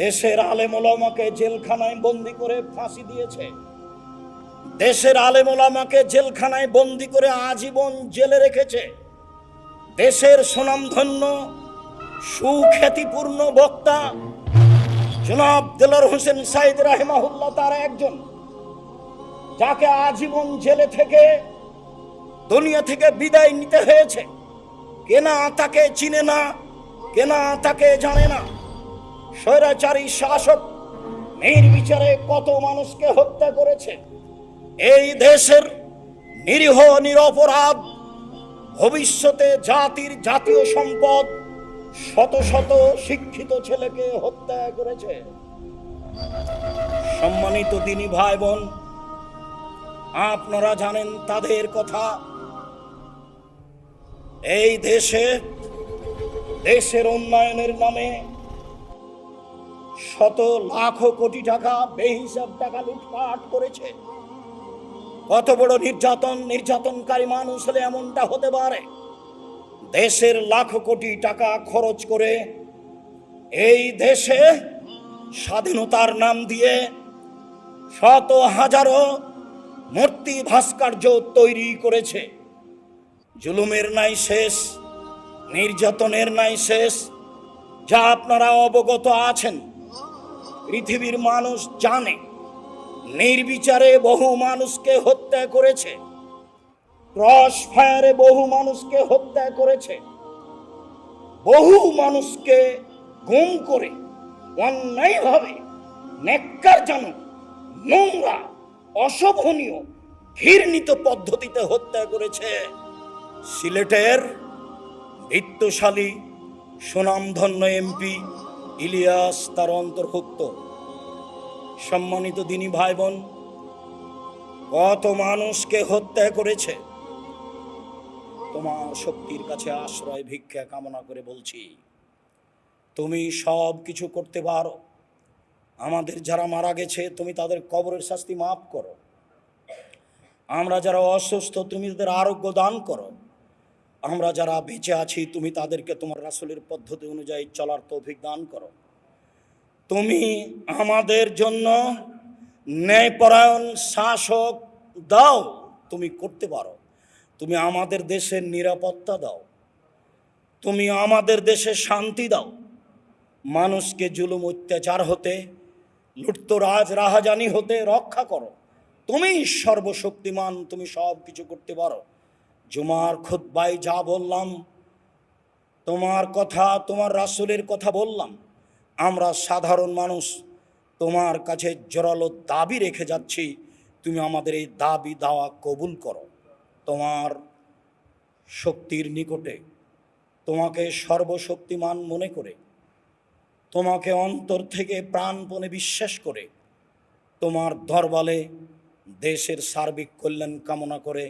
দেশের আলেম ওলামাকে জেলখানায় বন্দি করে ফাঁসি দিয়েছে। দেশের আলেম ওলামাকে জেলখানায় বন্দি করে আজীবন জেলে রেখেছে। দেশের সুনামধন্য সুখ্যাতিপূর্ণ বক্তা জনাব দেলোয়ার হোসেন সাঈদ রাহিমাহুল্লাহ তার একজন, যাকে আজীবন জেলে থেকে দুনিয়া থেকে বিদায় নিতে হয়েছে। কেনা তাকে চিনে না, কেনা তাকে জানে না। স্বৈরাচারী শাসক নির্বিচারে কত মানুষকে হত্যা করেছে। এই দেশের নিরীহ নিরপরাধ ভবিষ্যতে জাতির জাতীয় সম্পদ শত শত শিক্ষিত ছেলেকে হত্যা করেছে। সম্মানিত দিনী ভাই বোন, আপনারা জানেন তাদের কথা। এই দেশের উন্নয়নের নামে শত লাখ কোটি টাকা বেহিসাব টাকা লুটপাট করেছে। কত বড় নির্যাতনকারী মানুষ হলে এমনটা হতে পারে? দেশের লাখ কোটি টাকা খরচ করে এই দেশে স্বাধীনতার নাম দিয়ে শত হাজারো মূর্তি ভাস্কর্য তৈরি করেছে। জুলুমের নাই শেষ, নির্যাতনের নাই শেষ, যা আপনারা অবগত আছেন। পৃথিবীর মানুষ জানে নির্বিচারে বহু মানুষকে হত্যা করেছে, ক্রস ফায়ারে বহু মানুষকে হত্যা করেছে, বহু মানুষকে গুম করে অন্যায়ভাবে ন্যাক্কারজনক, নোংরা, অশোভনীয়, ঘৃণিত পদ্ধতিতে হত্যা করেছে। সিলেটের বিত্তশালী সুনামধন্য এমপি ইলিয়াস তার অন্তর্ভুক্ত। সম্মানিত দিনী ভাই বোন, কত মানুষকে হত্যা করেছে। তোমার শক্তির কাছে আশ্রয় ভিক্ষা কামনা করে বলছি, তুমি সব কিছু করতে পারো। আমাদের যারা মারা গেছে তুমি তাদের কবরের শাস্তি মাফ করো। আমরা যারা অসুস্থ তুমি তাদের আরোগ্য দান করো। আমরা যারা বেঁচে আছি তুমি তাদেরকে তোমার রাসূলের পদ্ধতি অনুযায়ী চলার তৌফিক দান করো। তুমি আমাদের জন্য ন্যায়পরায়ণ শাসক দাও, তুমি করতে পারো। তুমি আমাদের দেশের নিরাপত্তা দাও, তুমি আমাদের দেশে শান্তি দাও। মানুষকে জুলুম অত্যাচার হতে, লুটতরাজ রাহাজানি হতে রক্ষা করো। তুমি সর্বশক্তিমান, তুমি সব কিছু করতে পারো। জুমার খুতবায় যা বললাম, তোমার কথা, তোমার রাসূলের কথা বললাম। আমরা সাধারণ মানুষ তোমার কাছে জোরালো দাবি রেখে যাচ্ছি, তুমি আমাদের এই দাবি দাওয়া কবুল করো। তোমার শক্তির নিকটে, তোমাকে সর্বশক্তিমান মনে করে, তোমাকে অন্তর থেকে প্রাণপণে বিশ্বাস করে, তোমার দরবারে দেশের সার্বিক কল্যাণ কামনা করে